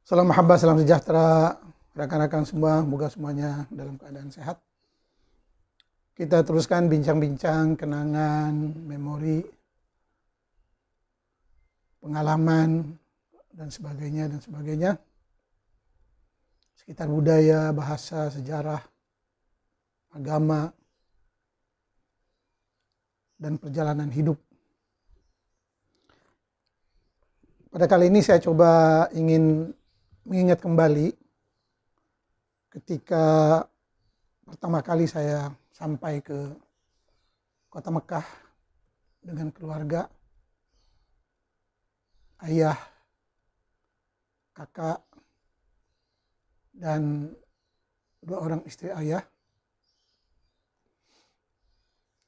Salam mahabbah, salam sejahtera rekan-rekan semua, semoga semuanya dalam keadaan sehat. Kita teruskan bincang-bincang, kenangan, memori, pengalaman, dan sebagainya. Sekitar budaya, bahasa, sejarah, agama, dan perjalanan hidup. Pada kali ini saya coba ingin mengingat kembali ketika pertama kali saya sampai ke kota Mekah dengan keluarga, ayah, kakak, dan 2 orang istri ayah.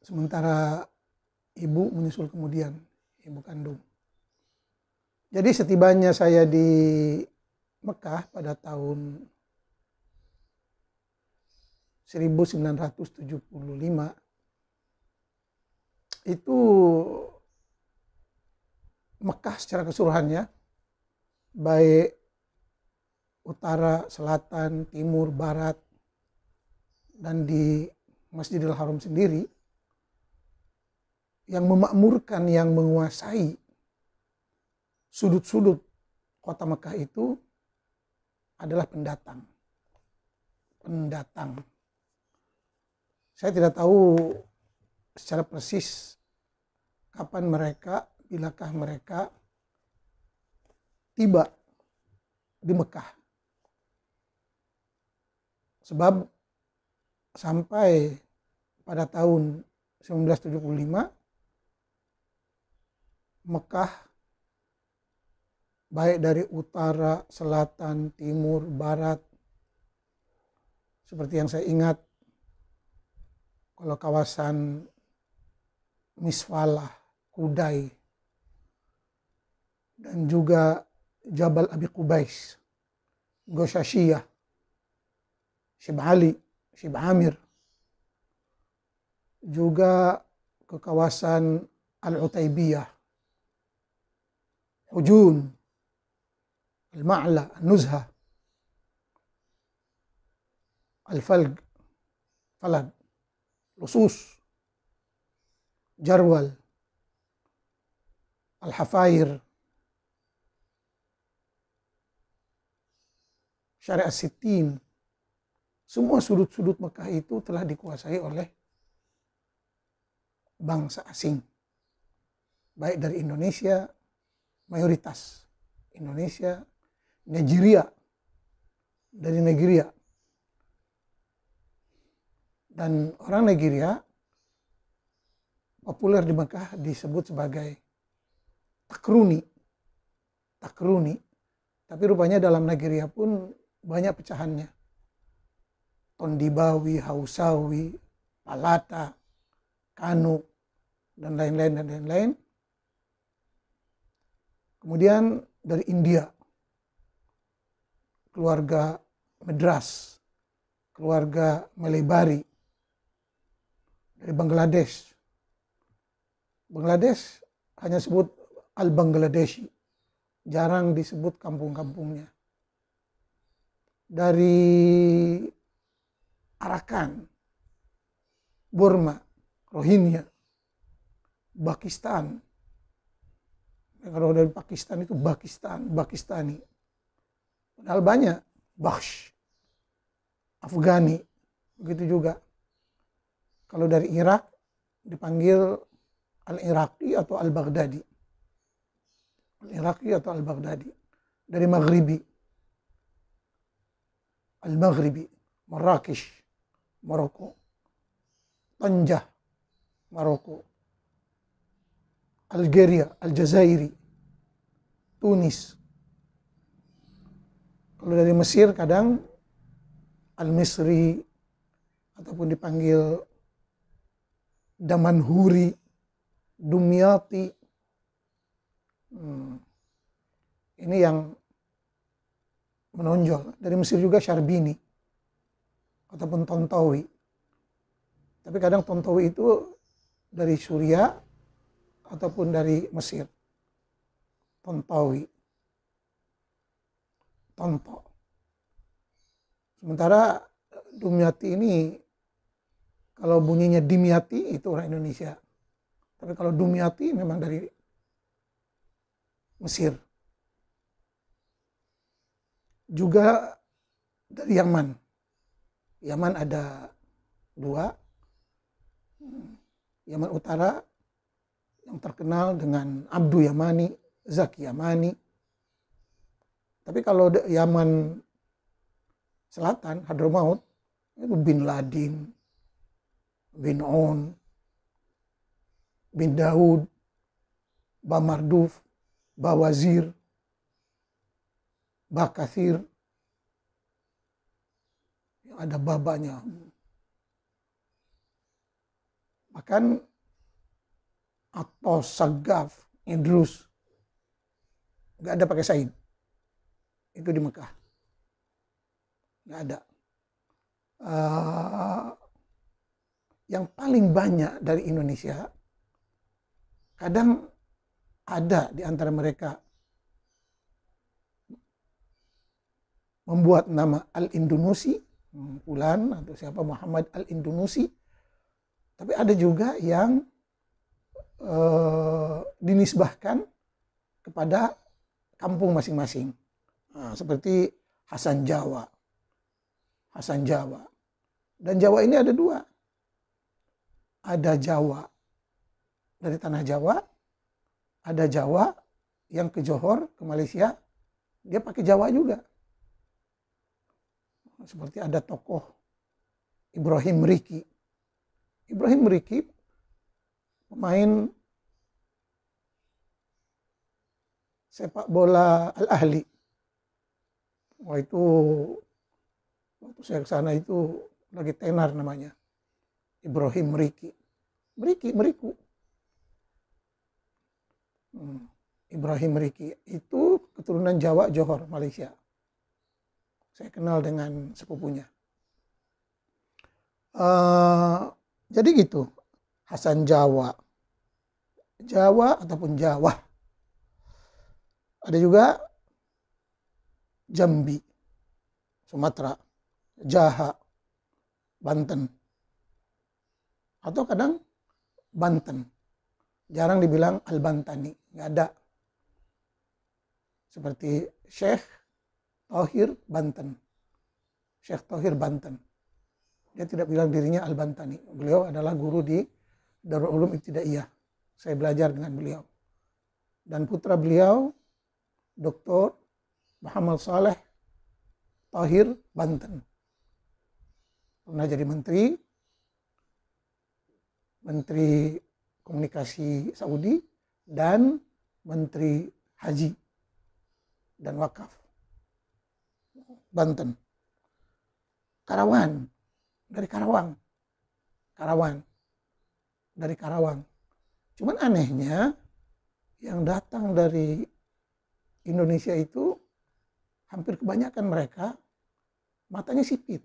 Sementara ibu menyusul kemudian, ibu kandung. Jadi setibanya saya di Mekah pada tahun 1975, itu Mekah secara keseluruhannya, baik utara, selatan, timur, barat, dan di Masjidil Haram sendiri, yang memakmurkan, yang menguasai sudut-sudut kota Mekah itu adalah pendatang. Saya tidak tahu secara persis kapan bilakah mereka tiba di Mekah. Sebab sampai pada tahun 1975, Mekah baik dari utara, selatan, timur, barat, seperti yang saya ingat, kalau kawasan Misfalah, Kudai, dan juga Jabal Abi Qubais, Goshashiyah, Syib Ali, Syib Amir, juga ke kawasan Al-Utaibiyah, Hujun, Al-Ma'la, Al-Nuzha, Al-Falg, Falad, Lusus, Jarwal, Al-Hafair, Syari' As-Sittin. Semua sudut-sudut Mekah itu telah dikuasai oleh bangsa asing. Baik dari Indonesia, mayoritas Indonesia, Nigeria, dari Nigeria. Dan orang Nigeria populer di Mekah disebut sebagai takruni. Tapi rupanya dalam Nigeria pun banyak pecahannya. Tondibawi, Hausawi, Palata, Kano, dan lain-lain. Kemudian dari India, keluarga Madras, keluarga Malebari. Dari Bangladesh hanya sebut Al-Bangladeshi, jarang disebut kampung-kampungnya. Dari Arakan, Burma, Rohingya, Pakistan. Kalau dari Pakistan itu Pakistani. Padahal banyak, Bakhsh, Afghani, begitu juga. Kalau dari Irak dipanggil Al-Iraqi atau Al-Baghdadi. Dari Maghribi, Al-Maghribi, Marrakesh, Maroko, Tanjah, Maroko, Algeria, Aljazairi, Tunis. Kalau dari Mesir kadang Al-Misri ataupun dipanggil Damanhuri, Dumyati. Ini yang menonjol. Dari Mesir juga Syarbini ataupun Tontowi. Tapi kadang Tontowi itu dari Suriah ataupun dari Mesir. Tontowi. Tonto. Sementara Dumyati ini kalau bunyinya Dimyati itu orang Indonesia. Tapi kalau Dumyati memang dari Mesir. Juga dari Yaman. Yaman ada 2. Yaman Utara yang terkenal dengan Abdu Yamani, Zaki Yamani. Tapi kalau Yaman Selatan, Hadramaut, itu Bin Laden, Bin On, Bin Daud, Bamarduf, Bawazir, Bakathir, yang ada babanya. Bahkan Atos, Sagaf, Idrus, nggak ada pakai Said. Itu di Mekah. Nggak ada. Yang paling banyak dari Indonesia, kadang ada di antara mereka membuat nama Al-Indonusi, Fulan atau siapa, Muhammad Al-Indonusi. Tapi ada juga yang dinisbahkan kepada kampung masing-masing. Nah, seperti Hasan Jawa. Hasan Jawa. Dan Jawa ini ada 2. Ada Jawa dari tanah Jawa, ada Jawa yang ke Johor, ke Malaysia, dia pakai Jawa juga. Seperti ada tokoh Ibrahim Riki. Ibrahim Riki pemain sepak bola Al-Ahli. Itu waktu saya ke sana itu lagi tenar namanya. Ibrahim Riki. Meriku. Ibrahim Riki itu keturunan Jawa, Johor, Malaysia. Saya kenal dengan sepupunya. Jadi gitu. Hasan Jawa. Jawa ataupun Jawa. Ada juga Jambi, Sumatera, Jaha, Banten. Atau kadang Banten. Jarang dibilang Al-Bantani. Nggak ada. Seperti Syekh Thohir Banten. Syekh Thohir Banten. Dia tidak bilang dirinya Al-Bantani. Beliau adalah guru di Darul Ulum Ibtidaiyah. Saya belajar dengan beliau. Dan putra beliau, Dr. Muhammad Saleh Thohir Banten. Pernah jadi Menteri Komunikasi Saudi dan Menteri Haji dan Wakaf. Banten. Karawang. Dari Karawang. Dari Karawang. Cuman anehnya yang datang dari Indonesia itu hampir kebanyakan mereka matanya sipit.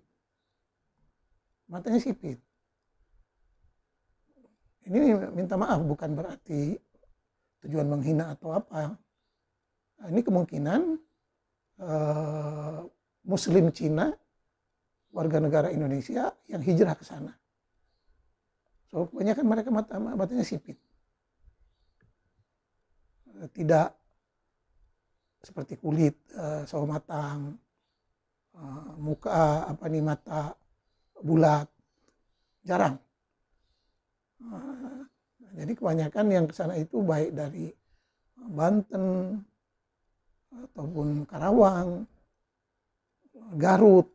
Ini minta maaf bukan berarti tujuan menghina atau apa. Ini kemungkinan Muslim Cina, warga negara Indonesia yang hijrah ke sana. So kebanyakan mereka matanya sipit. Tidak seperti kulit, sawo matang, muka mata bulat, jarang. Jadi kebanyakan yang ke sana itu baik dari Banten ataupun Karawang, Garut,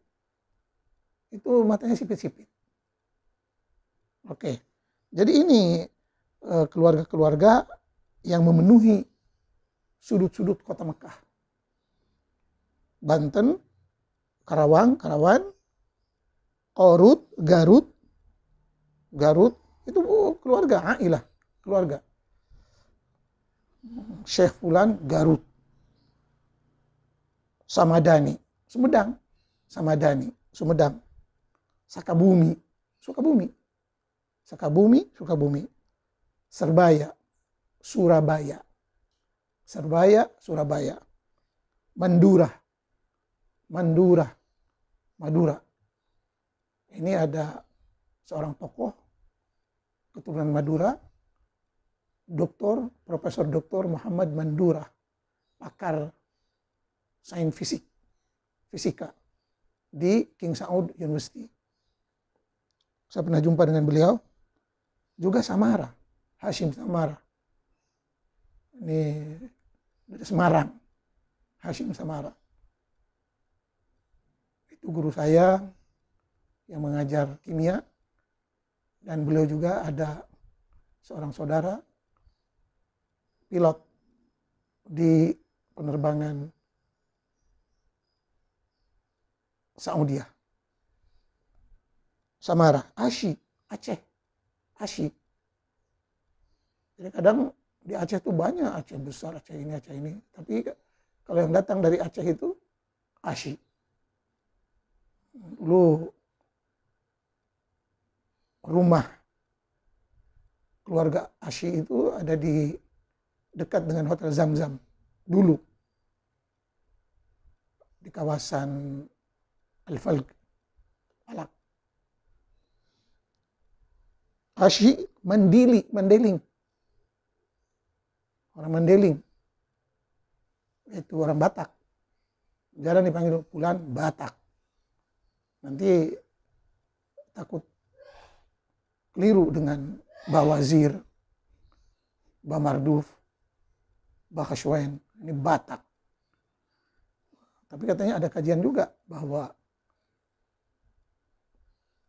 itu matanya sipit-sipit. Oke, jadi ini keluarga-keluarga yang memenuhi sudut-sudut kota Mekah. Banten, Karawang, Korut, Garut, itu keluarga, ailah, keluarga. Syekh Fulan, Garut. Samadani, Sumedang. Sakabumi. Serbaya, Surabaya. Mandura, Madura. Ini ada seorang tokoh keturunan Madura, Profesor Dr. Muhammad Mandura, pakar sains fisika di King Saud University. Saya pernah jumpa dengan beliau. Juga Samara, Hashim Samara. Ini dari Semarang, Hashim Samara. Itu guru saya yang mengajar kimia, dan beliau juga ada seorang saudara pilot di penerbangan Saudi. Samara, Aceh. Jadi kadang di Aceh itu banyak, Aceh besar, Aceh ini. Tapi kalau yang datang dari Aceh itu Ashi. Dulu rumah keluarga Ashi itu ada di dekat dengan Hotel Zamzam dulu, di kawasan Al-Falq, Palak. Ashi Mandeling. Orang Mandeling. Itu orang Batak. Jarang dipanggil Pulan Batak. Nanti takut keliru dengan Bawazir, Bamarduf, Bahaswen. Ini Batak. Tapi katanya ada kajian juga bahwa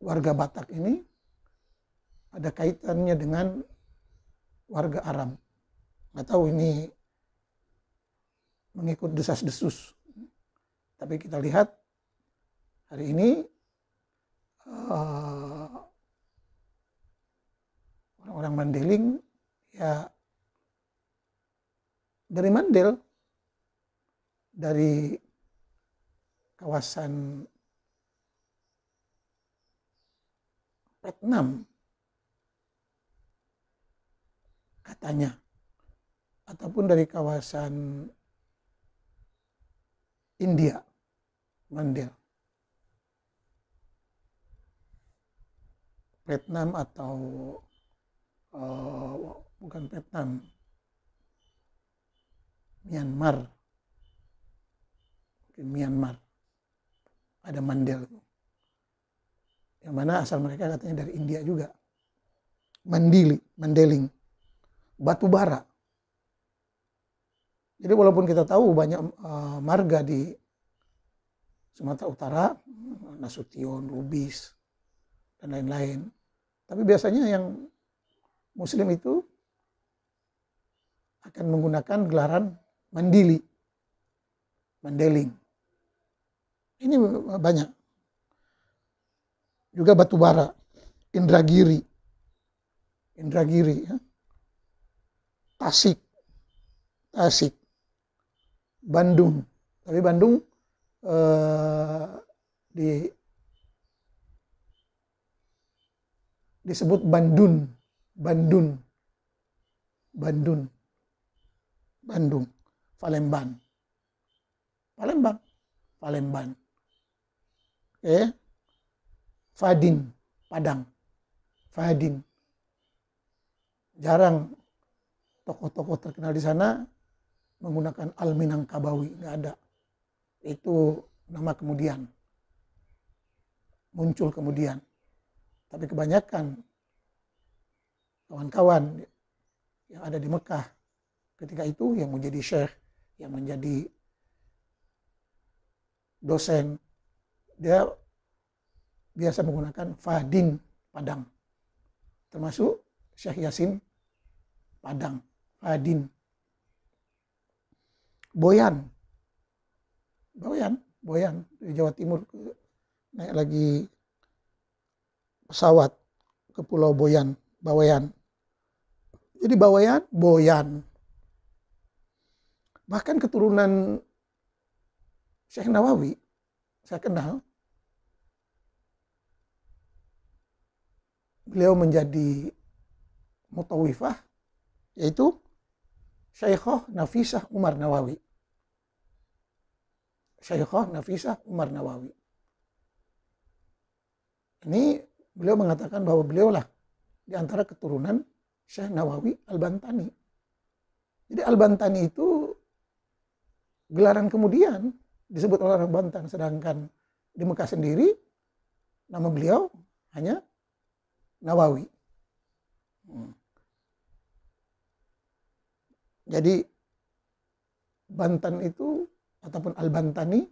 warga Batak ini ada kaitannya dengan warga Arab. Nggak tahu ini mengikut desas-desus. Tapi kita lihat hari ini orang-orang Mandeling ya dari Mandel, dari kawasan Vietnam katanya, ataupun dari kawasan India, Mandel, Vietnam atau bukan Vietnam, Myanmar, ada Mandel, yang mana asal mereka katanya dari India juga. Mandeling, batu bara. Jadi walaupun kita tahu banyak marga di Sumatera Utara, Nasution, Lubis, dan lain-lain, tapi biasanya yang Muslim itu akan menggunakan gelaran Mandeling. Ini banyak. Juga batu bara, Indragiri, ya. Tasik, Bandung. Tapi Bandung disebut Bandung, Palembang. Oke. Fadin, Padang. Jarang tokoh-tokoh terkenal di sana menggunakan Al-Minangkabawi, nggak ada. Itu nama kemudian, muncul kemudian. Tapi kebanyakan kawan-kawan yang ada di Mekah ketika itu, yang menjadi syekh, yang menjadi dosen, dia biasa menggunakan Fadin, Padang. Termasuk Syekh Yasin Padang, Fadin. Boyan dari Jawa Timur, naik lagi pesawat ke Pulau Bawean. Jadi Boyan. Bahkan keturunan Syekh Nawawi saya kenal. Beliau menjadi mutawifah, yaitu Syaikhah Nafisah Umar Nawawi. Syekhah Nafisah Umar Nawawi. Ini beliau mengatakan bahwa beliaulah di antara keturunan Syekh Nawawi Al-Bantani. Jadi Al-Bantani itu gelaran kemudian disebut oleh orang Banten, sedangkan di Mekah sendiri nama beliau hanya Nawawi. Jadi Banten itu ataupun Al-Bantani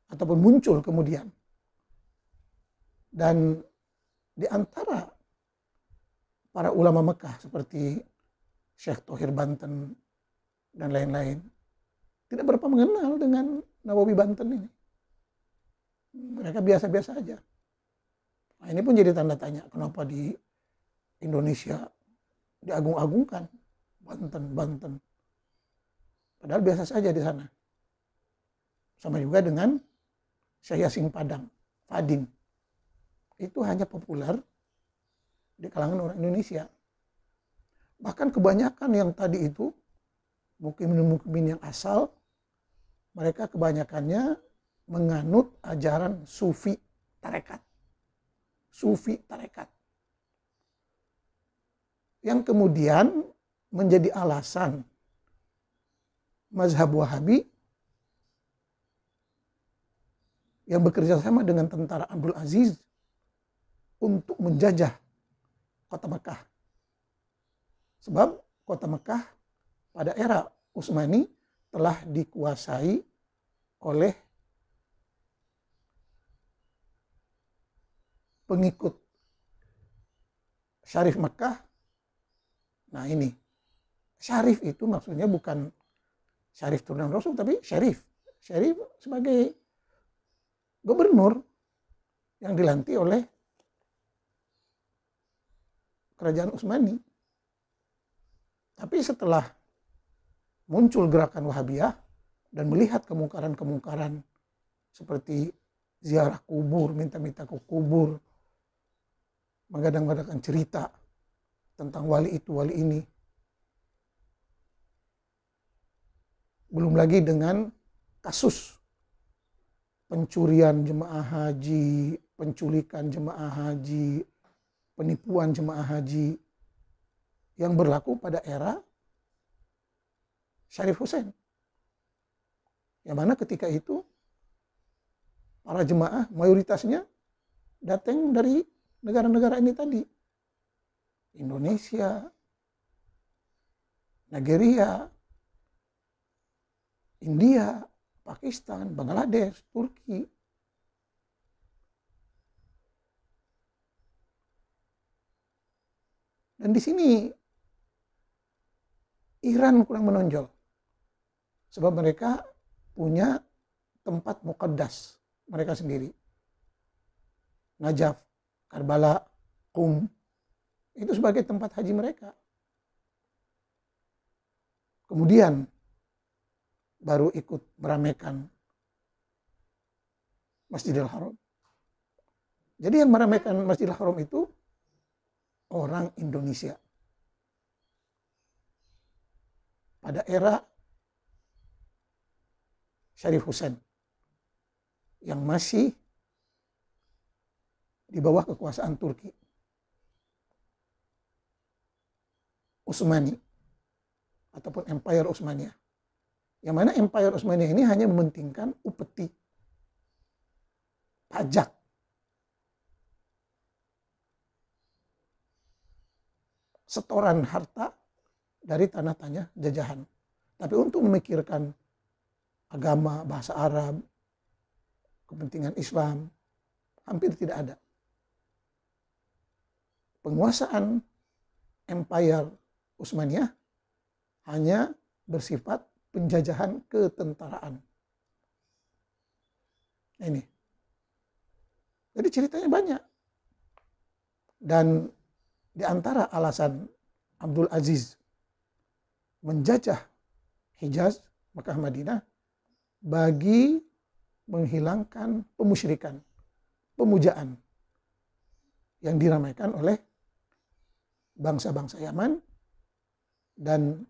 ataupun muncul kemudian, dan di antara para ulama Mekah seperti Syekh Thohir Banten dan lain-lain tidak berapa mengenal dengan Nawawi Banten ini. Mereka biasa-biasa aja. Nah, ini pun jadi tanda tanya, kenapa di Indonesia diagung-agungkan Banten. Padahal biasa saja di sana. Sama juga dengan Syekh Yasin Padang, Fadin. Itu hanya populer di kalangan orang Indonesia. Bahkan kebanyakan yang tadi itu, mukmin yang asal, mereka kebanyakannya menganut ajaran sufi tarekat. Yang kemudian menjadi alasan mazhab Wahabi yang bekerja sama dengan tentara Abdul Aziz untuk menjajah kota Mekah. Sebab kota Mekah pada era Utsmani telah dikuasai oleh pengikut Syarif Mekah. Nah ini, Syarif itu maksudnya bukan Syarif turunan Rasul, tapi Syarif sebagai gubernur yang dilantik oleh kerajaan Utsmani. Tapi setelah muncul gerakan Wahabiyah dan melihat kemungkaran-kemungkaran seperti ziarah kubur, minta-minta ke kubur, menggadang-gadangkan cerita tentang wali itu, wali ini. Belum lagi dengan kasus pencurian jemaah haji, penculikan jemaah haji, penipuan jemaah haji yang berlaku pada era Syarif Hussein. Yang mana ketika itu para jemaah mayoritasnya datang dari negara-negara ini tadi. Indonesia, Nigeria, India, Pakistan, Bangladesh, Turki. Dan di sini Iran kurang menonjol. Sebab mereka punya tempat muqaddas mereka sendiri. Najaf, Karbala, Qum, itu sebagai tempat haji mereka. Kemudian baru ikut meramaikan Masjidil Haram. Jadi yang meramaikan Masjidil Haram itu orang Indonesia. Pada era Syarif Hussein yang masih di bawah kekuasaan Turki. Utsmani ataupun Empire Utsmaniyah. Yang mana Empire Utsmaniyah ini hanya mementingkan upeti, pajak. Setoran harta dari tanah-tanah jajahan. Tapi untuk memikirkan agama, bahasa Arab, kepentingan Islam, hampir tidak ada. Penguasaan Empire Utsmaniyah hanya bersifat penjajahan ketentaraan. Ini. Jadi ceritanya banyak. Dan di antara alasan Abdul Aziz menjajah Hijaz, Mekah, Madinah, bagi menghilangkan pemusyrikan, pemujaan yang diramaikan oleh bangsa-bangsa Yaman dan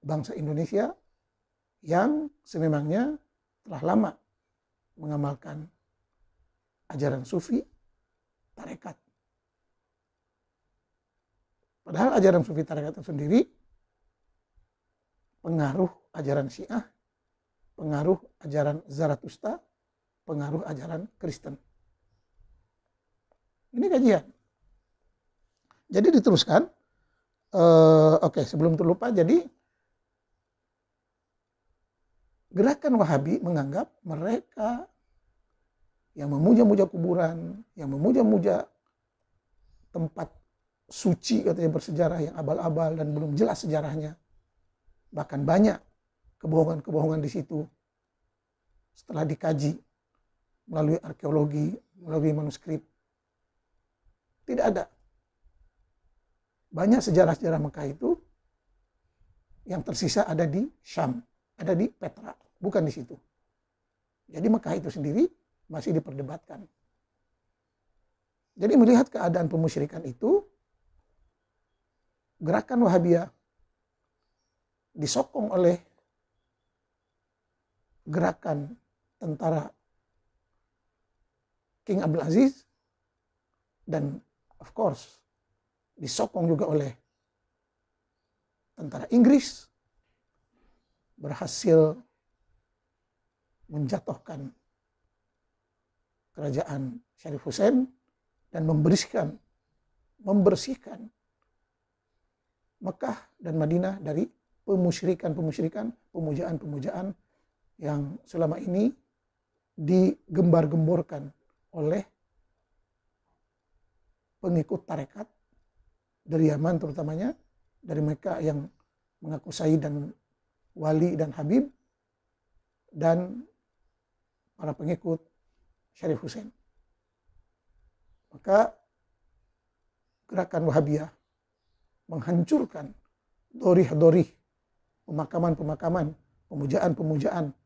bangsa Indonesia yang sememangnya telah lama mengamalkan ajaran sufi tarekat. Padahal ajaran sufi tarekat itu sendiri pengaruh ajaran Syiah, pengaruh ajaran Zarathustra, pengaruh ajaran Kristen. Ini kajian. Jadi diteruskan, oke, sebelum terlupa, jadi gerakan Wahabi menganggap mereka yang memuja-muja kuburan, yang memuja-muja tempat suci katanya bersejarah yang abal-abal dan belum jelas sejarahnya, bahkan banyak kebohongan-kebohongan di situ. Setelah dikaji melalui arkeologi, melalui manuskrip, tidak ada. Banyak sejarah-sejarah Mekah itu yang tersisa ada di Syam, ada di Petra, bukan di situ. Jadi Mekah itu sendiri masih diperdebatkan. Jadi melihat keadaan pemusyrikan itu, gerakan Wahabiyah disokong oleh gerakan tentara King Abdul Aziz dan of course disokong juga oleh tentara Inggris, berhasil menjatuhkan kerajaan Syarif Hussein dan membersihkan Mekah dan Madinah dari pemusyrikan, pemujaan yang selama ini digembar-gemborkan oleh pengikut tarekat dari Yaman terutamanya, dari mereka yang mengaku Sayyid dan Wali dan Habib, dan para pengikut Syarif Hussein. Maka gerakan Wahabiyah menghancurkan dorih-dorih, pemakaman-pemakaman, pemujaan-pemujaan,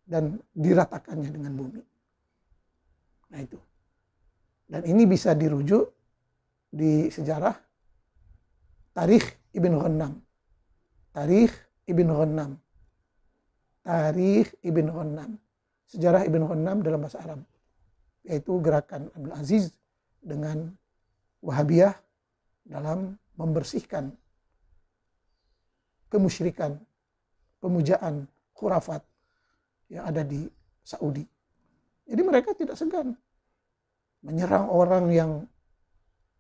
dan diratakannya dengan bumi. Nah itu. Dan ini bisa dirujuk di sejarah Tarikh Ibn Ghannam. Tarikh Ibn Ghannam. Tarikh Ibn Ghannam. Sejarah Ibn Ghannam dalam bahasa Arab. Yaitu gerakan Abdul Aziz dengan Wahabiyah dalam membersihkan kemusyrikan, pemujaan, khurafat yang ada di Saudi. Jadi mereka tidak segan menyerang orang yang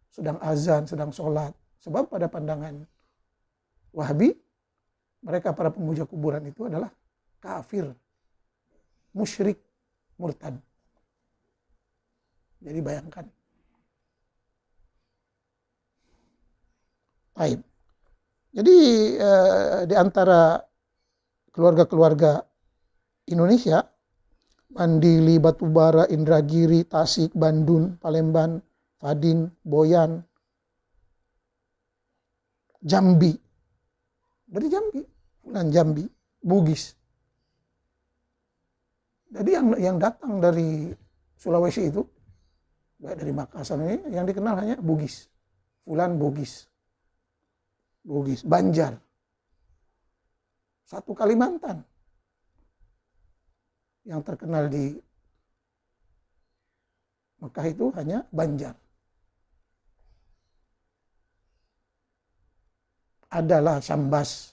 sedang azan, sedang sholat. Sebab pada pandangan Wahabi, mereka para pemuja kuburan itu adalah kafir, musyrik, murtad. Jadi bayangkan. Baik. Jadi di antara keluarga-keluarga Indonesia, Mandili, Batubara, Indragiri, Tasik, Bandung, Palembang, Fadin, Boyan, Jambi. Dari Jambi, Fulan Jambi, Bugis. Jadi yang datang dari Sulawesi itu, baik dari Makassar ini, yang dikenal hanya Bugis. Fulan Bugis. Bugis, Banjar. Satu Kalimantan. Yang terkenal di Mekah itu hanya Banjar. Adalah Sambas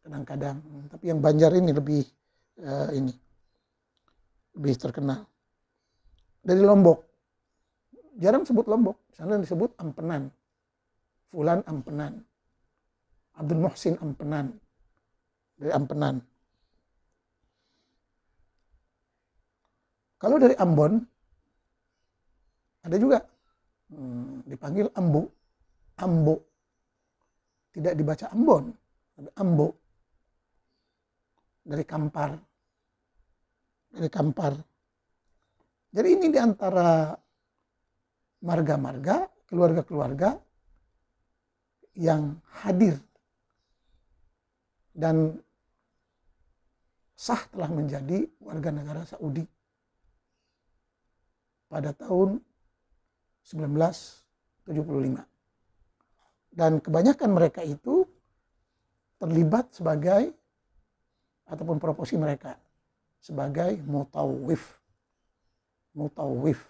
kadang-kadang, tapi yang Banjar ini lebih lebih terkenal. Dari Lombok, jarang sebut Lombok, misalnya disebut Ampenan, Fulan Ampenan, Abdul Muhsin Ampenan, dari Ampenan. Kalau dari Ambon, ada juga dipanggil Ambo, Ambo. Tidak dibaca Ambon, tapi Ambo. Dari Kampar. Dari Kampar. Jadi ini diantara marga-marga, keluarga-keluarga yang hadir dan sah telah menjadi warga negara Saudi pada tahun 1975. Dan kebanyakan mereka itu terlibat sebagai, ataupun profesi mereka sebagai mutawif. Mutawif.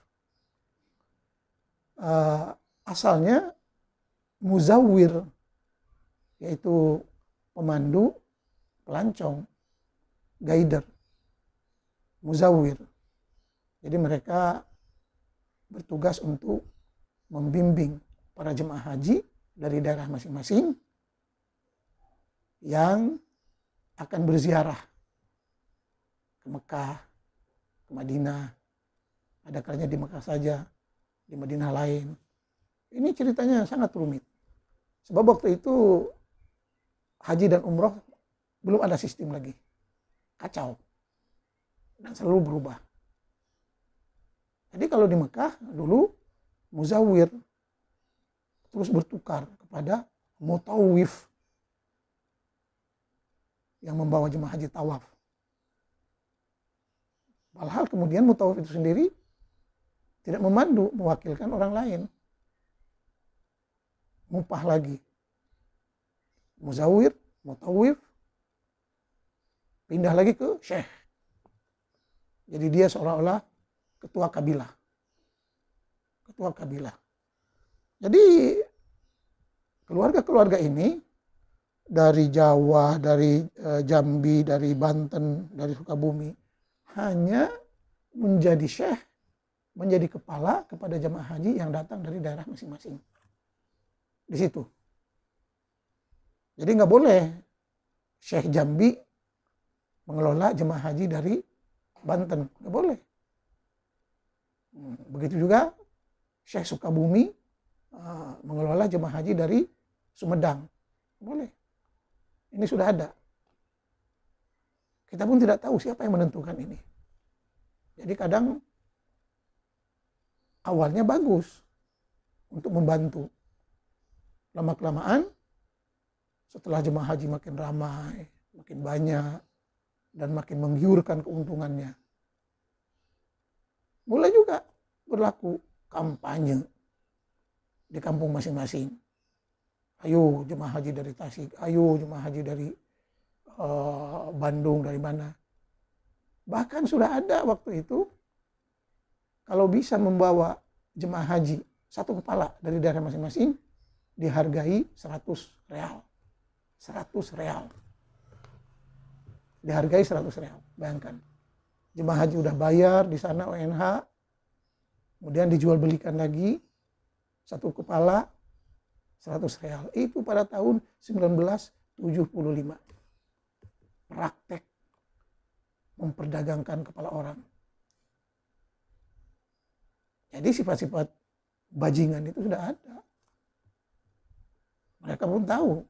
Asalnya muzawir, yaitu pemandu, pelancong, guider, muzawir. Jadi mereka bertugas untuk membimbing para jemaah haji dari daerah masing-masing yang akan berziarah ke Mekah, ke Madinah. Ada kalanya di Mekah saja, di Madinah lain. Ini ceritanya sangat rumit. Sebab waktu itu haji dan umroh belum ada sistem lagi. Kacau. Dan selalu berubah. Jadi kalau di Mekah dulu muzawir terus bertukar kepada mutawif yang membawa jemaah haji tawaf. Walhal kemudian mutawif itu sendiri tidak memandu, mewakilkan orang lain. Mupah lagi. Muzawir, mutawif, pindah lagi ke syekh. Jadi dia seolah-olah ketua kabilah. Ketua kabilah. Jadi keluarga-keluarga ini dari Jawa, dari Jambi, dari Banten, dari Sukabumi hanya menjadi syekh, menjadi kepala kepada jemaah haji yang datang dari daerah masing-masing. Di situ. Jadi nggak boleh Syekh Jambi mengelola jemaah haji dari Banten, nggak boleh. Begitu juga Syekh Sukabumi mengelola jemaah haji dari Sumedang, nggak boleh. Ini sudah ada. Kita pun tidak tahu siapa yang menentukan ini. Jadi kadang awalnya bagus untuk membantu. Lama-kelamaan setelah jemaah haji makin ramai, makin banyak, dan makin menggiurkan keuntungannya, mulai juga berlaku kampanye di kampung masing-masing. Ayo jemaah haji dari Tasik, ayo jemaah haji dari Bandung, dari mana. Bahkan sudah ada waktu itu, kalau bisa membawa jemaah haji satu kepala dari daerah masing-masing, dihargai 100 real. 100 real. Dihargai 100 real. Bayangkan. Jemaah haji udah bayar di sana ONH, kemudian dijual belikan lagi satu kepala 100 real. Itu pada tahun 1975. Praktek memperdagangkan kepala orang. Jadi sifat-sifat bajingan itu sudah ada. Mereka pun tahu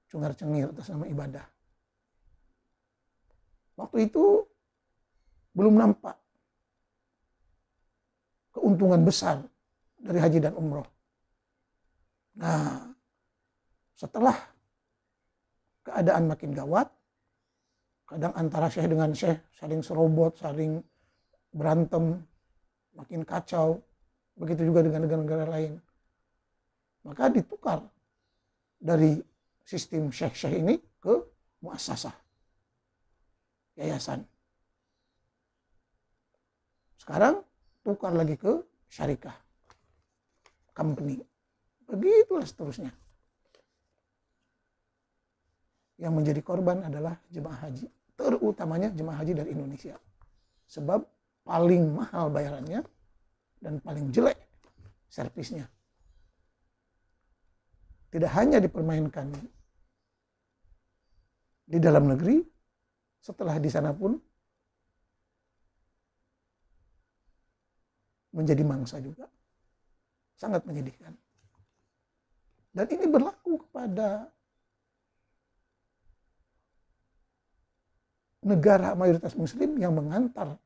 cungar-cengir atas nama ibadah. Waktu itu belum nampak keuntungan besar dari haji dan umroh. Nah, setelah keadaan makin gawat, kadang antara syekh dengan syekh saling serobot, saling berantem, makin kacau. Begitu juga dengan negara-negara lain. Maka ditukar dari sistem syekh-syekh ini ke muassasah, yayasan. Sekarang tukar lagi ke syarikah, company. Begitulah seterusnya. Yang menjadi korban adalah jemaah haji, terutamanya jemaah haji dari Indonesia. Sebab paling mahal bayarannya dan paling jelek servisnya. Tidak hanya dipermainkan di dalam negeri, setelah di sana pun menjadi mangsa juga. Sangat menyedihkan. Dan ini berlaku kepada negara mayoritas muslim yang mengantar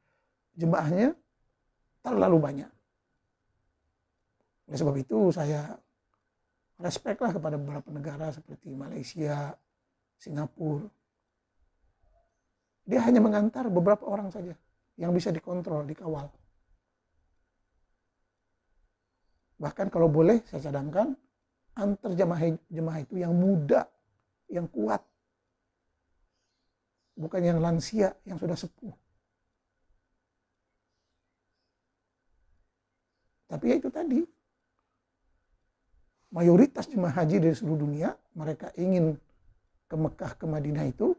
jemaahnya terlalu banyak. Oleh sebab itu saya respect lah kepada beberapa negara seperti Malaysia, Singapura. Dia hanya mengantar beberapa orang saja yang bisa dikontrol, dikawal. Bahkan kalau boleh saya cadangkan, antar jemaah itu yang muda, yang kuat, bukan yang lansia, yang sudah sepuh. Tapi ya itu tadi, mayoritas jemaah haji dari seluruh dunia, mereka ingin ke Mekah, ke Madinah itu,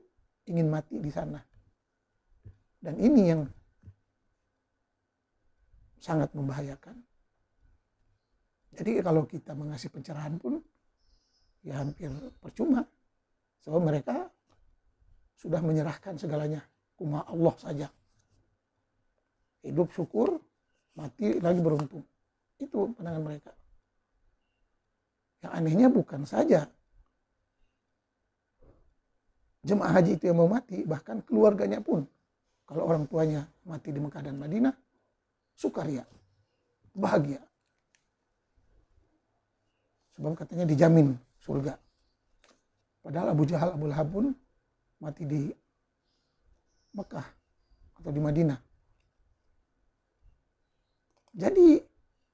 ingin mati di sana. Dan ini yang sangat membahayakan. Jadi kalau kita mengasih pencerahan pun, ya hampir percuma. Sebab mereka sudah menyerahkan segalanya. Kuma Allah saja. Hidup syukur, mati lagi beruntung. Itu pandangan mereka. Yang anehnya bukan saja jemaah haji itu yang mau mati, bahkan keluarganya pun. Kalau orang tuanya mati di Mekah dan Madinah, sukaria, bahagia. Sebab katanya dijamin surga. Padahal Abu Jahal, Abu Lahab pun mati di Mekah atau di Madinah. Jadi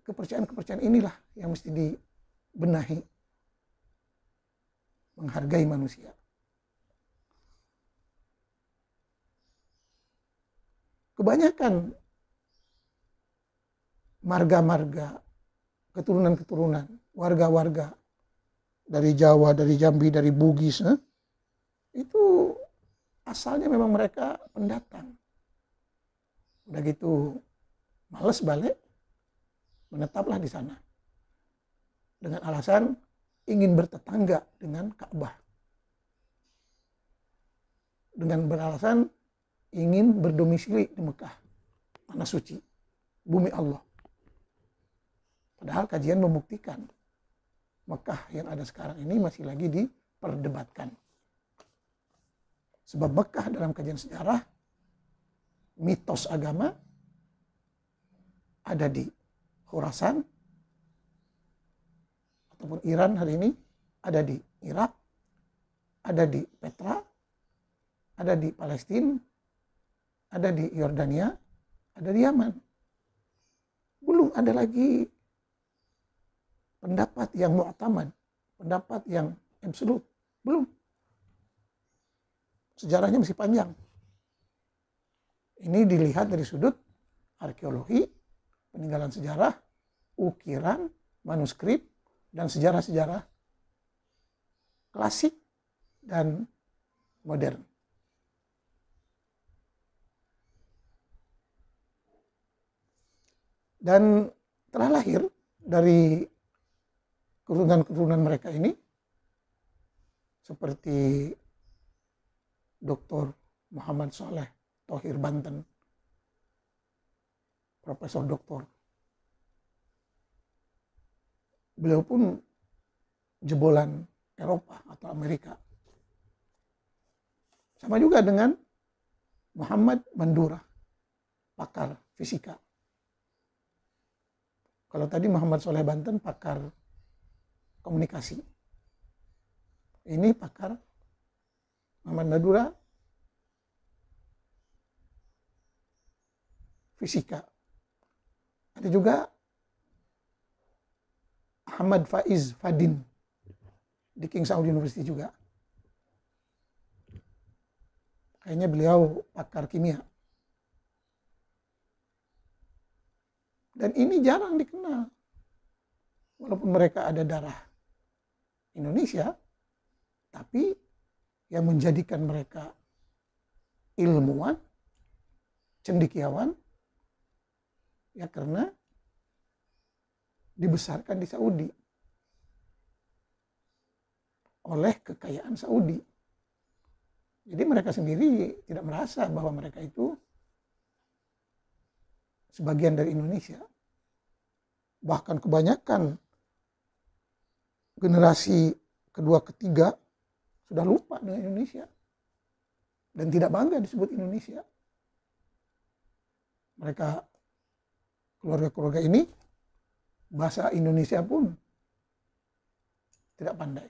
kepercayaan-kepercayaan inilah yang mesti dibenahi. Menghargai manusia. Kebanyakan marga-marga, keturunan-keturunan, warga-warga dari Jawa, dari Jambi, dari Bugis, itu asalnya memang mereka pendatang. Udah gitu males balik, menetaplah di sana. Dengan alasan ingin bertetangga dengan Ka'bah. Dengan beralasan ingin berdomisili di Mekah, tanah suci, bumi Allah. Padahal kajian membuktikan Mekah yang ada sekarang ini masih lagi diperdebatkan. Sebab Mekah dalam kajian sejarah, mitos agama ada di Khurasan, ataupun Iran hari ini, ada di Irak, ada di Petra, ada di Palestina, ada di Yordania, ada di Yaman. Belum ada lagi pendapat yang mu'tamad, pendapat yang absolut. Belum. Sejarahnya masih panjang. Ini dilihat dari sudut arkeologi, peninggalan sejarah, ukiran, manuskrip, dan sejarah-sejarah klasik dan modern. Dan telah lahir dari keturunan-keturunan mereka ini seperti Dr. Muhammad Saleh Thohir Banten, Profesor Doktor. Beliau pun jebolan Eropa atau Amerika. Sama juga dengan Muhammad Mandura, pakar fisika. Kalau tadi Muhammad Saleh Banten pakar komunikasi. Ini pakar Muhammad Mandura fisika. Ada juga Ahmad Faiz Fadin di King Saud University juga. Kayaknya beliau pakar kimia. Dan ini jarang dikenal. Walaupun mereka ada darah Indonesia, tapi yang menjadikan mereka ilmuwan, cendekiawan, ya karena dibesarkan di Saudi oleh kekayaan Saudi. Jadi mereka sendiri tidak merasa bahwa mereka itu sebagian dari Indonesia. Bahkan kebanyakan generasi kedua, ketiga sudah lupa dengan Indonesia. Dan tidak bangga disebut Indonesia. Mereka, keluarga-keluarga ini, bahasa Indonesia pun tidak pandai.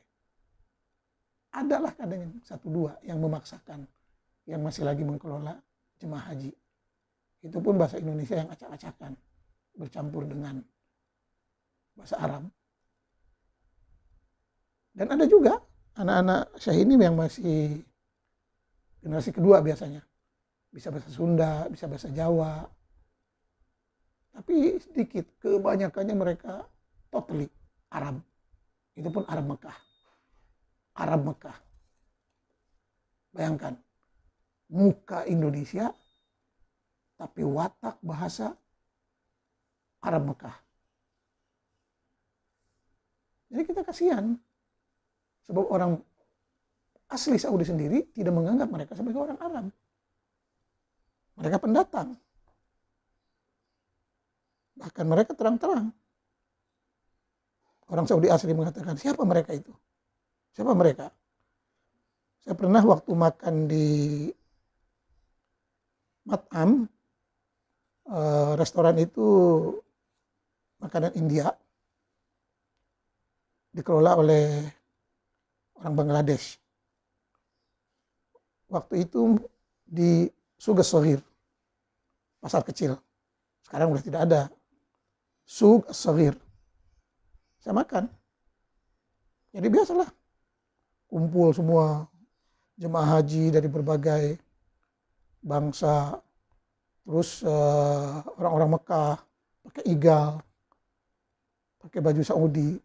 Adalah kadang satu dua yang memaksakan, yang masih lagi mengelola jemaah haji. Itu pun bahasa Indonesia yang acak-acakan, bercampur dengan bahasa Arab. Dan ada juga anak-anak Syekh ini yang masih generasi kedua biasanya. Bisa bahasa Sunda, bisa bahasa Jawa. Tapi sedikit, kebanyakannya mereka totally Arab. Itu pun Arab Mekah. Arab Mekah. Bayangkan, muka Indonesia, tapi watak bahasa Arab Mekah. Jadi kita kasihan. Sebab orang asli Saudi sendiri tidak menganggap mereka sebagai orang Arab. Mereka pendatang. Bahkan mereka terang-terang. Orang Saudi asli mengatakan, siapa mereka itu? Siapa mereka? Saya pernah waktu makan di Mat'am, restoran itu makanan India, dikelola oleh orang Bangladesh. Waktu itu di Suq As-Saghir, pasar kecil. Sekarang udah tidak ada. Suq As-Saghir. Saya makan. Jadi biasalah. Kumpul semua jemaah haji dari berbagai bangsa. Terus orang-orang Mekah pakai igal, pakai baju Saudi.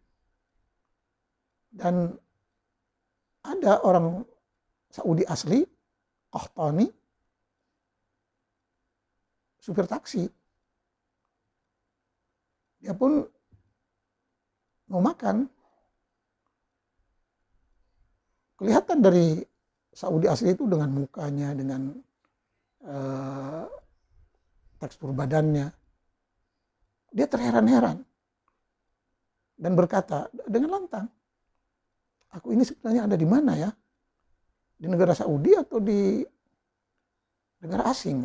Dan ada orang Saudi asli, Qahtani, supir taksi. Dia pun mau makan. Kelihatan dari Saudi asli itu dengan mukanya, dengan tekstur badannya. Dia terheran-heran. Dan berkata dengan lantang, aku ini sebenarnya ada di mana ya? Di negara Saudi atau di negara asing?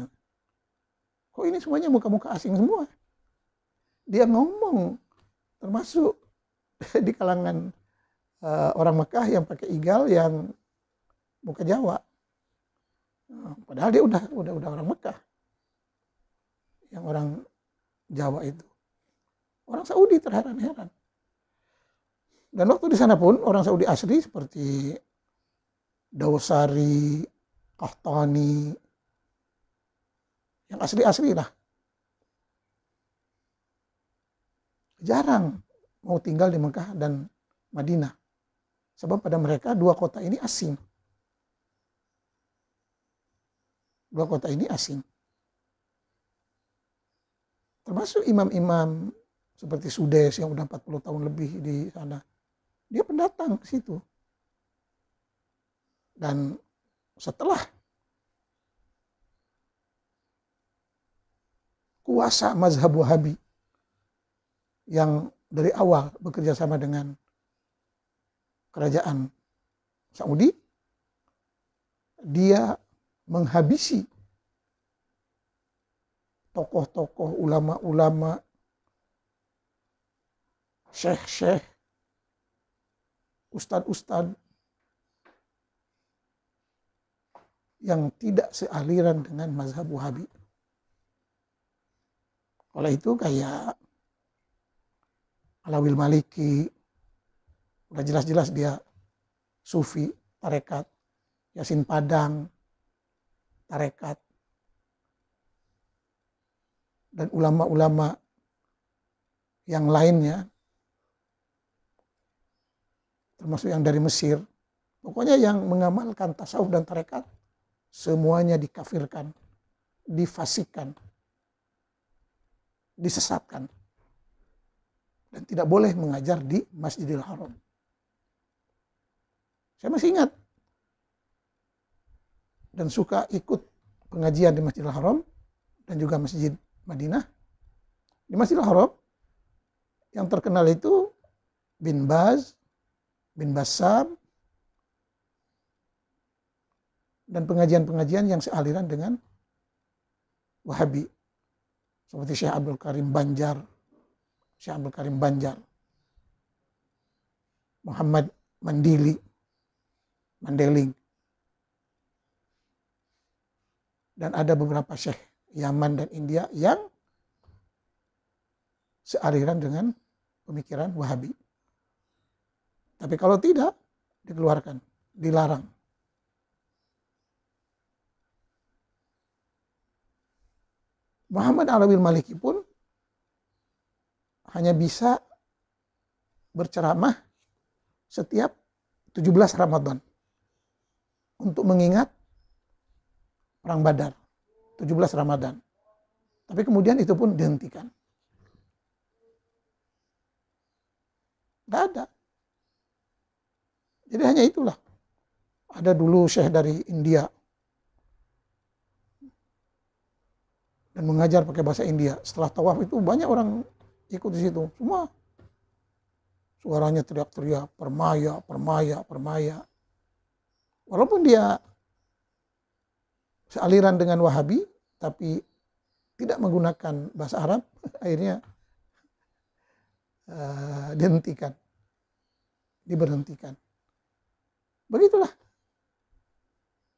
Kok ini semuanya muka-muka asing semua? Dia ngomong, termasuk di kalangan orang Mekah yang pakai igal yang muka Jawa. Padahal dia udah orang Mekah. Yang orang Jawa itu. Orang Saudi terheran-heran. Dan waktu di sana pun orang Saudi asli seperti Dawsari, Qahtani, yang asli-asli lah. Jarang mau tinggal di Mekah dan Madinah. Sebab pada mereka dua kota ini asing. Dua kota ini asing. Termasuk imam-imam seperti Sudes yang udah 40 tahun lebih di sana. Dia pendatang ke situ. Dan setelah kuasa mazhab Wahabi yang dari awal bekerja sama dengan kerajaan Saudi, dia menghabisi tokoh-tokoh, ulama-ulama, syekh-syekh, ustadz-ustadz yang tidak sealiran dengan mazhab Wahabi. Oleh itu kayak Alawil Maliki, udah jelas-jelas dia sufi, tarekat. Yasin Padang, tarekat. Dan ulama-ulama yang lainnya, termasuk yang dari Mesir, pokoknya yang mengamalkan tasawuf dan tarekat, semuanya dikafirkan, difasikan, disesatkan. Dan tidak boleh mengajar di Masjidil Haram. Saya masih ingat. Dan suka ikut pengajian di Masjidil Haram dan juga Masjid Madinah. Di Masjidil Haram yang terkenal itu Bin Baz, Bin Bassam, dan pengajian-pengajian yang sealiran dengan Wahabi. Seperti Syekh Abdul Karim Banjar, Syekh Abdul Karim Banjar, Muhammad Mandeling, dan ada beberapa syekh Yaman dan India yang sealiran dengan pemikiran Wahabi. Tapi kalau tidak, dikeluarkan, dilarang. Muhammad Alawil Maliki pun hanya bisa berceramah setiap 17 Ramadan untuk mengingat Perang Badar, 17 Ramadan. Tapi kemudian itu pun dihentikan. Nggak ada. Jadi hanya itulah. Ada dulu syekh dari India dan mengajar pakai bahasa India. Setelah tawaf itu banyak orang ikut di situ. Semua suaranya teriak-teriak, permaya, permaya, permaya. Walaupun dia sealiran dengan Wahabi, tapi tidak menggunakan bahasa Arab, akhirnya diberhentikan. Begitulah.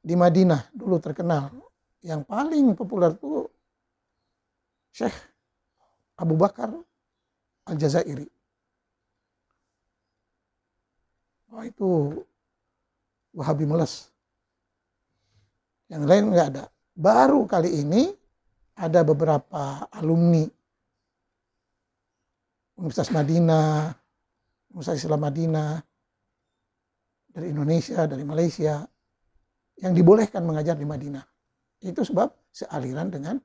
Di Madinah dulu terkenal. Yang paling populer itu Syekh Abu Bakar Al-Jazairi. Wah, itu Wahabi meles. Yang lain nggak ada. Baru kali ini ada beberapa alumni Universitas Madinah, Universitas Islam Madinah, dari Indonesia, dari Malaysia, yang dibolehkan mengajar di Madinah. Itu sebab sealiran dengan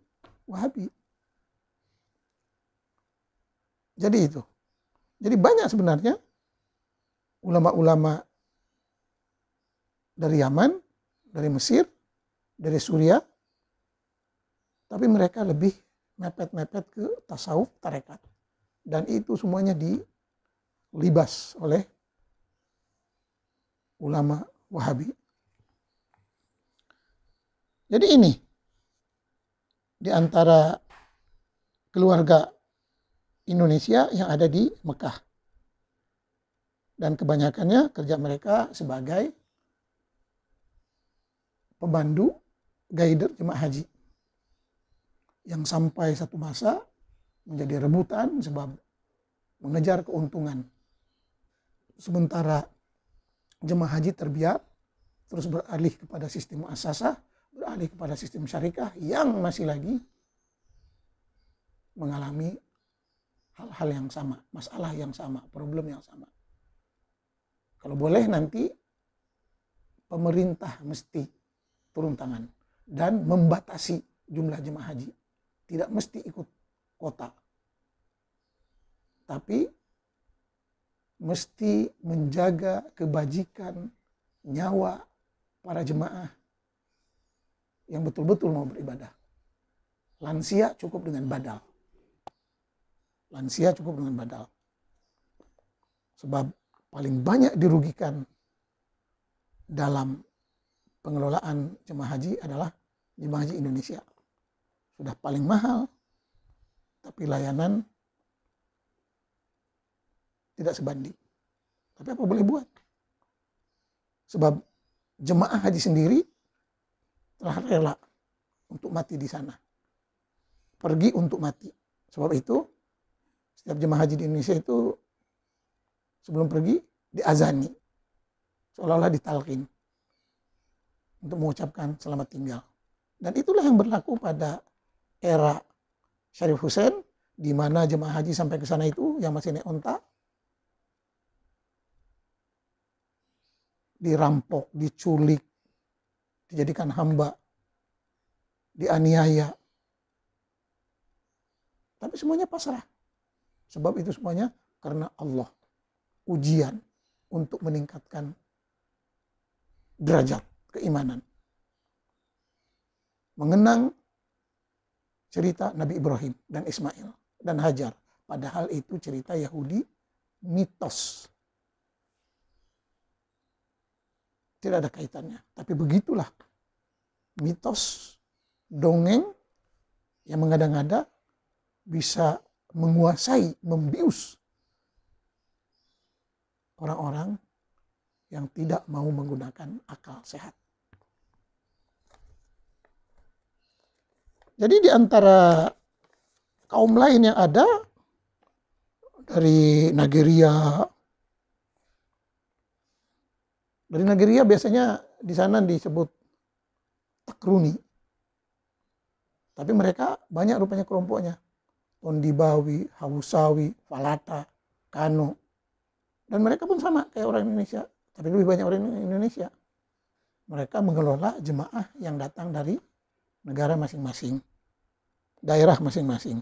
Wahabi. Jadi itu. Jadi banyak sebenarnya ulama-ulama dari Yaman, dari Mesir, dari Suriah, tapi mereka lebih mepet-mepet ke tasawuf tarekat. Dan itu semuanya dilibas oleh ulama Wahabi. Jadi ini di antara keluarga Indonesia yang ada di Mekah. Dan kebanyakannya kerja mereka sebagai pemandu guider jemaah haji. Yang sampai satu masa menjadi rebutan sebab mengejar keuntungan. Sementara jemaah haji terbiak, terus beralih kepada sistem muassasah, beralih kepada sistem syariah yang masih lagi mengalami hal-hal yang sama, masalah yang sama, problem yang sama. Kalau boleh nanti pemerintah mesti turun tangan dan membatasi jumlah jemaah haji. Tidak mesti ikut kota, tapi mesti menjaga kebajikan nyawa para jemaah yang betul-betul mau beribadah. Lansia cukup dengan badal. Lansia cukup dengan badal. Sebab paling banyak dirugikan dalam pengelolaan jemaah haji adalah jemaah haji Indonesia. Sudah paling mahal, tapi layanan tidak sebanding. Tapi apa boleh buat? Sebab jemaah haji sendiri telah rela untuk mati di sana. Pergi untuk mati. Sebab itu, setiap jemaah haji di Indonesia itu sebelum pergi diazani. Seolah-olah ditalqin. Untuk mengucapkan selamat tinggal. Dan itulah yang berlaku pada era Syarif Hussein, di mana jemaah haji sampai ke sana itu yang masih naik onta, dirampok, diculik, dijadikan hamba, dianiaya. Tapi semuanya pasrah. Sebab itu semuanya karena Allah. Ujian untuk meningkatkan derajat keimanan. Mengenang cerita Nabi Ibrahim dan Ismail dan Hajar. Padahal itu cerita Yahudi mitos. Tidak ada kaitannya. Tapi begitulah mitos, dongeng yang mengada-ngada bisa menguasai, membius orang-orang yang tidak mau menggunakan akal sehat. Jadi di antara kaum lain yang ada dari Nigeria, Dari Nigeria biasanya di sana disebut Takruni. Tapi mereka banyak rupanya kelompoknya. Tondibawi, Hausawi, Falata, Kano. Dan mereka pun sama kayak orang Indonesia. Tapi lebih banyak orang Indonesia. Mereka mengelola jemaah yang datang dari negara masing-masing. Daerah masing-masing.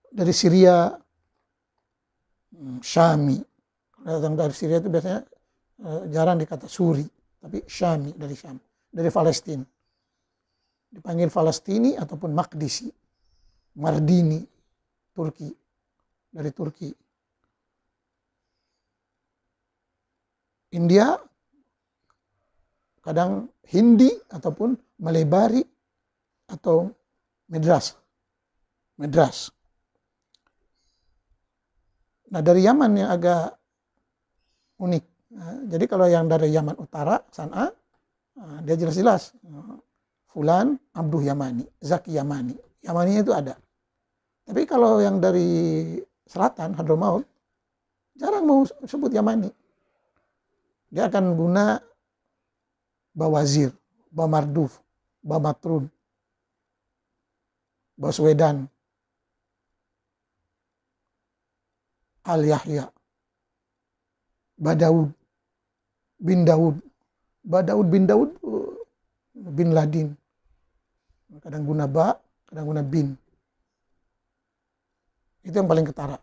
Dari Syria, Syami. Datang dari Syria itu biasanya jarang dikata Suri. Tapi Syami dari Syam. Dari Palestina. Dipanggil Falastini ataupun Maqdisi, Mardini, Turki, dari Turki. India, kadang Hindi ataupun Malebari atau Medras. Nah dari Yaman yang agak unik. Nah, jadi kalau yang dari Yaman Utara, San'a, dia jelas-jelas. Fulan, Abduh Yamani, Zaki Yamani. Yamaninya itu ada. Tapi kalau yang dari selatan, Hadramaut, jarang mau sebut Yamani. Dia akan guna Bawazir, Bamarduf, Bamatrud, Baswedan, Al-Yahya, Badaud, bin Daud. Badaud bin Daud, bin Ladin. Kadang guna ba, kadang guna bin. Itu yang paling ketara.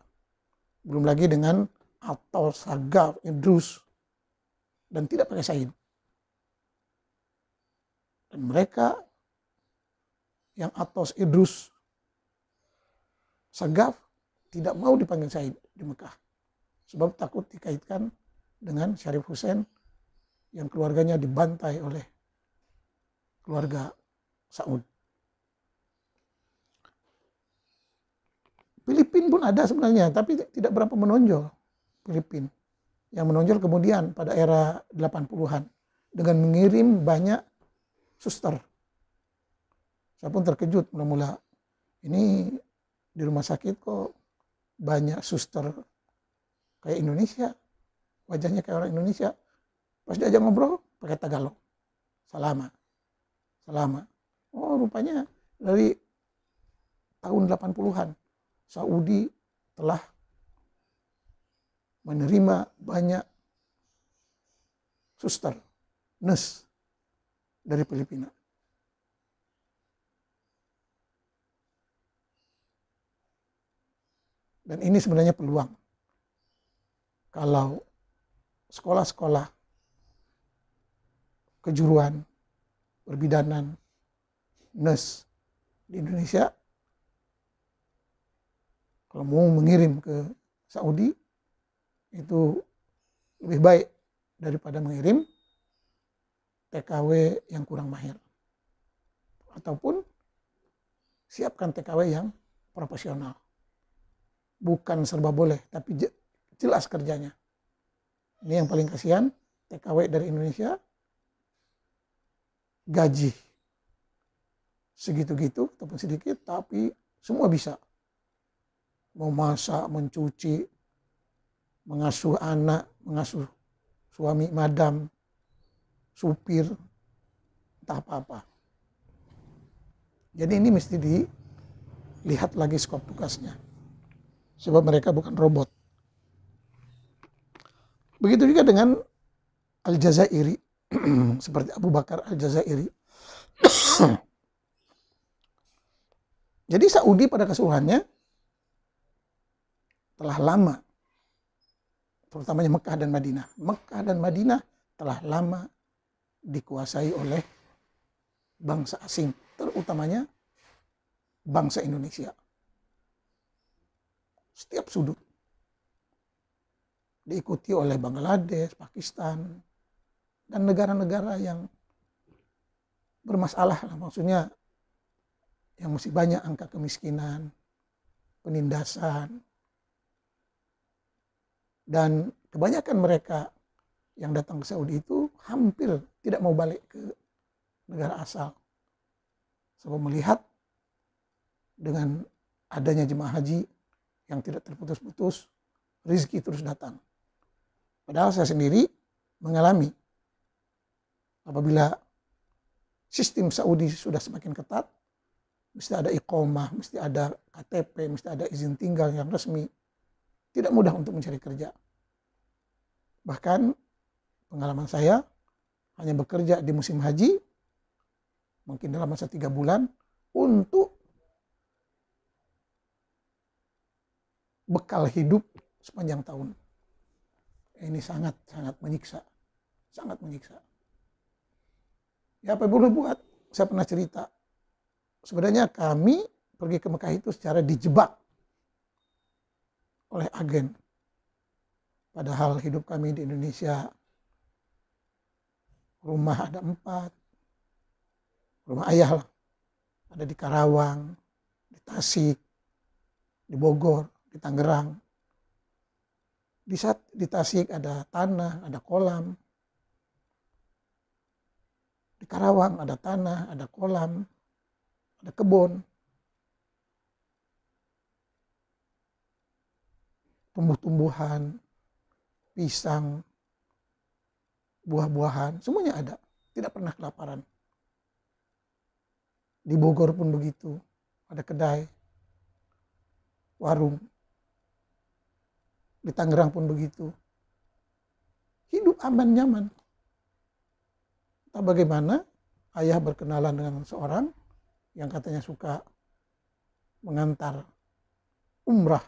Belum lagi dengan atau Sagaf, Idrus. Dan tidak pakai Said. Dan mereka yang Atos, Idrus, Sagaf tidak mau dipanggil Said di Mekah. Sebab takut dikaitkan dengan Syarif Hussein yang keluarganya dibantai oleh keluarga Saud. Filipina pun ada sebenarnya, tapi tidak berapa menonjol. Filipina. Yang menonjol kemudian pada era 80-an. Dengan mengirim banyak suster. Saya pun terkejut mula-mula. Ini di rumah sakit kok banyak suster kayak Indonesia. Wajahnya kayak orang Indonesia. Pas diajak ngobrol, pakai Tagalog. Salama. Oh rupanya dari tahun 80-an. Saudi telah menerima banyak suster, nurse dari Filipina. Dan ini sebenarnya peluang. Kalau sekolah-sekolah kejuruan, perbidanan, nurse di Indonesia, kalau mau mengirim ke Saudi, itu lebih baik daripada mengirim TKW yang kurang mahir. Ataupun siapkan TKW yang profesional. Bukan serba boleh, tapi jelas kerjanya. Ini yang paling kasihan, TKW dari Indonesia, gaji segitu-gitu ataupun sedikit, tapi semua bisa. Mau masak, mencuci, mengasuh anak, mengasuh suami, madam, supir, entah apa-apa. Jadi ini mesti dilihat lagi skop tugasnya. Sebab mereka bukan robot. Begitu juga dengan Al-Jazairi. Seperti Abu Bakar Al-Jazairi. Jadi Saudi pada keseluruhannya telah lama, terutamanya Mekah dan Madinah. Mekah dan Madinah telah lama dikuasai oleh bangsa asing, terutamanya bangsa Indonesia. Setiap sudut. Diikuti oleh Bangladesh, Pakistan, dan negara-negara yang bermasalah lah, maksudnya yang masih banyak angka kemiskinan, penindasan. Dan kebanyakan mereka yang datang ke Saudi itu hampir tidak mau balik ke negara asal. Sebab melihat dengan adanya jemaah haji yang tidak terputus-putus, rezeki terus datang. Padahal saya sendiri mengalami apabila sistem Saudi sudah semakin ketat, mesti ada iqomah, mesti ada KTP, mesti ada izin tinggal yang resmi. Tidak mudah untuk mencari kerja. Bahkan pengalaman saya hanya bekerja di musim haji, mungkin dalam masa 3 bulan, untuk bekal hidup sepanjang tahun. Ini sangat menyiksa. Sangat menyiksa. Ya apa yang boleh buat? Saya pernah cerita. Sebenarnya kami pergi ke Mekah itu secara dijebak oleh agen. Padahal hidup kami di Indonesia, rumah ada 4. Rumah ayah lah. Ada di Karawang, di Tasik, di Bogor, di Tangerang. Di Tasik ada tanah, ada kolam. Di Karawang ada tanah, ada kolam, ada kebun. Tumbuh-tumbuhan, pisang, buah-buahan, semuanya ada. Tidak pernah kelaparan. Di Bogor pun begitu. Ada kedai, warung. Di Tangerang pun begitu. Hidup aman nyaman. Entah bagaimana ayah berkenalan dengan seorang yang katanya suka mengantar umrah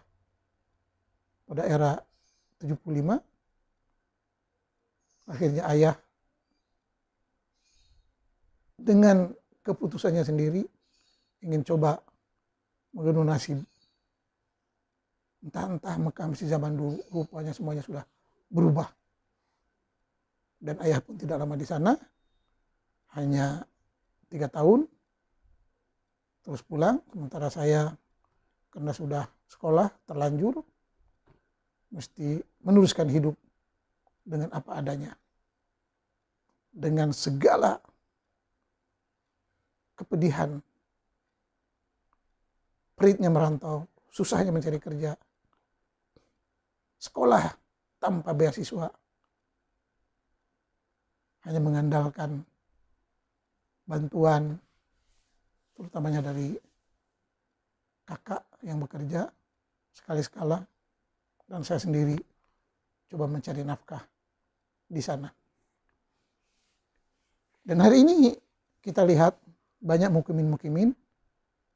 pada era 75. Akhirnya ayah dengan keputusannya sendiri ingin coba menggendong nasib. Entah Mekah masih zaman dulu, rupanya semuanya sudah berubah. Dan ayah pun tidak lama di sana, hanya 3 tahun, terus pulang. Sementara saya karena sudah sekolah terlanjur, mesti meneruskan hidup dengan apa adanya. Dengan segala kepedihan, peritnya merantau, susahnya mencari kerja, sekolah tanpa beasiswa, hanya mengandalkan bantuan, terutamanya dari kakak yang bekerja sekali-sekala, dan saya sendiri coba mencari nafkah di sana. Dan hari ini kita lihat banyak mukimin-mukimin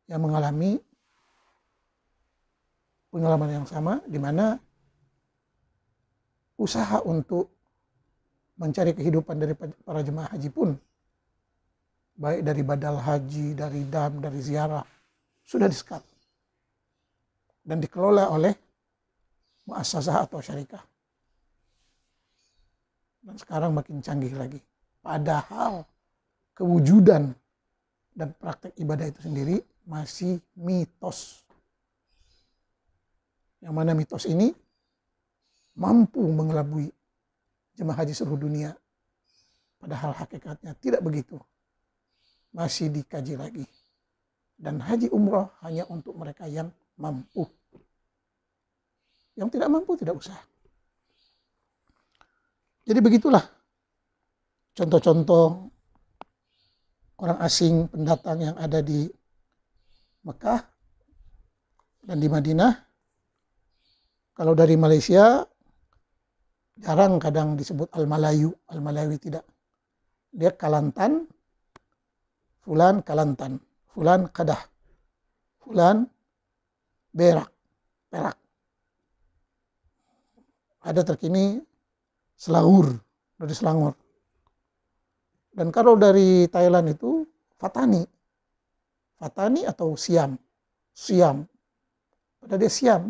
yang mengalami pengalaman yang sama, di mana usaha untuk mencari kehidupan dari para jemaah haji pun, baik dari badal haji, dari dam, dari ziarah, sudah di-sekat dan dikelola oleh muassasah atau syarikah. Dan sekarang makin canggih lagi. Padahal kewujudan dan praktek ibadah itu sendiri masih mitos. Yang mana mitos ini mampu mengelabui jemaah haji seluruh dunia. Padahal hakikatnya tidak begitu. Masih dikaji lagi. Dan haji umrah hanya untuk mereka yang mampu. Yang tidak mampu tidak usah. Jadi begitulah contoh-contoh orang asing pendatang yang ada di Mekah dan di Madinah. Kalau dari Malaysia jarang kadang disebut Al-Malayu. Al-Malawi tidak. Dia Kalantan, fulan Kalantan, fulan Kadah, fulan Berak, Perak. Ada terkini Selangor, dari Selangor. Dan kalau dari Thailand itu Fatani. Fatani atau Siam. Siam. Padahal dia Siam.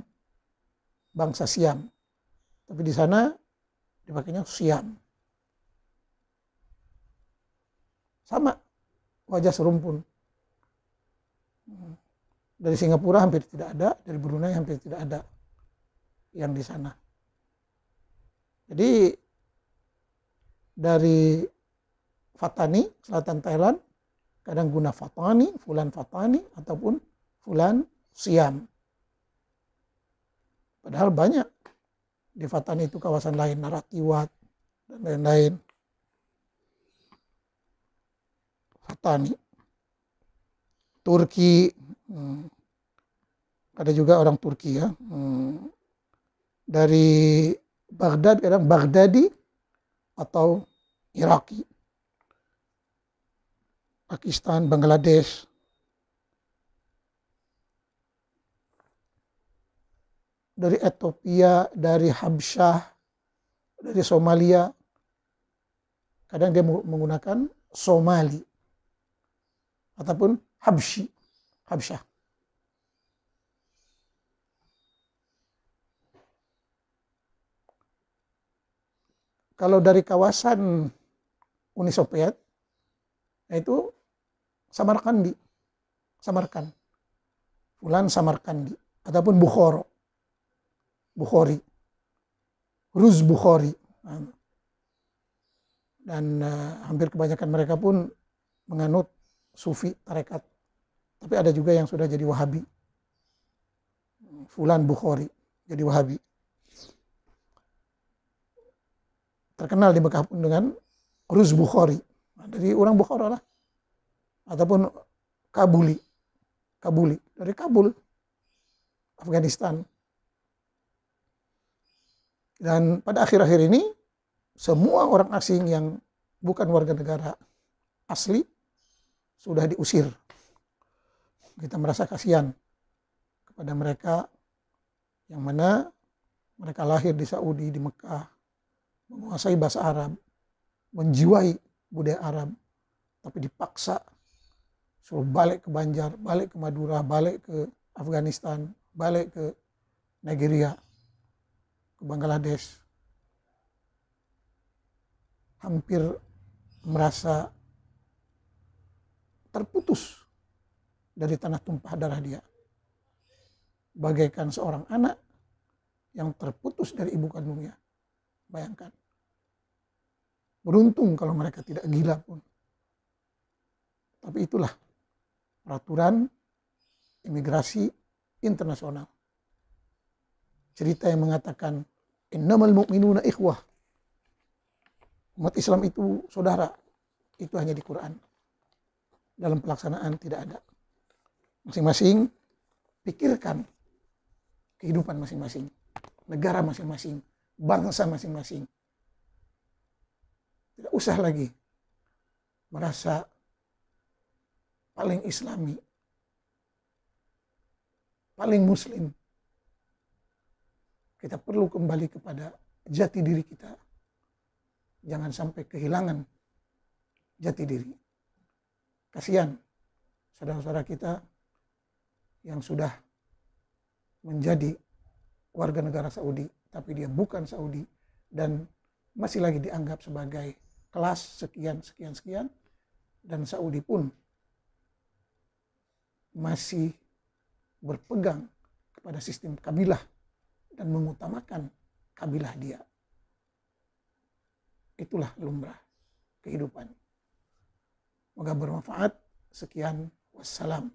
Bangsa Siam. Tapi di sana dipakainya Siam. Sama. Wajah serumpun. Dari Singapura hampir tidak ada. Dari Brunei hampir tidak ada yang di sana. Jadi dari Fatani, selatan Thailand, kadang guna Fatani, fulan Fatani, ataupun fulan Siam. Padahal banyak Di Fatani itu kawasan lain, Naratiwat dan lain-lain. Fatani, Turki, ada juga orang Turki ya. Dari Baghdad, kadang Baghdadi atau Iraki, Pakistan, Bangladesh. Dari Ethiopia, dari Habsyah, dari Somalia. Kadang dia menggunakan Somali ataupun Habsyah. Kalau dari kawasan Uni Soviet, yaitu Samarkand, Fulan Samarkandi, ataupun Bukhari, Ruz Bukhari. Dan hampir kebanyakan mereka pun menganut Sufi, tarekat. Tapi ada juga yang sudah jadi Wahabi. Fulan Bukhari, jadi Wahabi. Terkenal di Mekah pun dengan Ruz Bukhari. Dari orang Bukhara lah. Ataupun Kabuli, dari Kabul, Afghanistan. Dan pada akhir-akhir ini, semua orang asing yang bukan warga negara asli sudah diusir. Kita merasa kasihan kepada mereka yang mana mereka lahir di Saudi, di Mekah, menguasai bahasa Arab, menjiwai budaya Arab, tapi dipaksa suruh balik ke Banjar, balik ke Madura, balik ke Afghanistan, balik ke Nigeria, ke Bangladesh. Hampir merasa terputus dari tanah tumpah darah dia. Bagaikan seorang anak yang terputus dari ibu kandungnya. Bayangkan. Beruntung kalau mereka tidak gila pun. Tapi itulah peraturan imigrasi internasional. Cerita yang mengatakan innamal mu'minuna ikhwah. Umat Islam itu saudara. Itu hanya di Quran. Dalam pelaksanaan tidak ada. Masing-masing pikirkan kehidupan masing-masing, negara masing-masing, bangsa masing-masing. Tidak usah lagi merasa paling Islami, paling Muslim. Kita perlu kembali kepada jati diri kita. Jangan sampai kehilangan jati diri. Kasihan saudara-saudara kita yang sudah menjadi warga negara Saudi, tapi dia bukan Saudi dan masih lagi dianggap sebagai kelas sekian, dan Saudi pun masih berpegang kepada sistem kabilah dan mengutamakan kabilah dia. Itulah lumrah kehidupan. Semoga bermanfaat. Sekian, wassalam.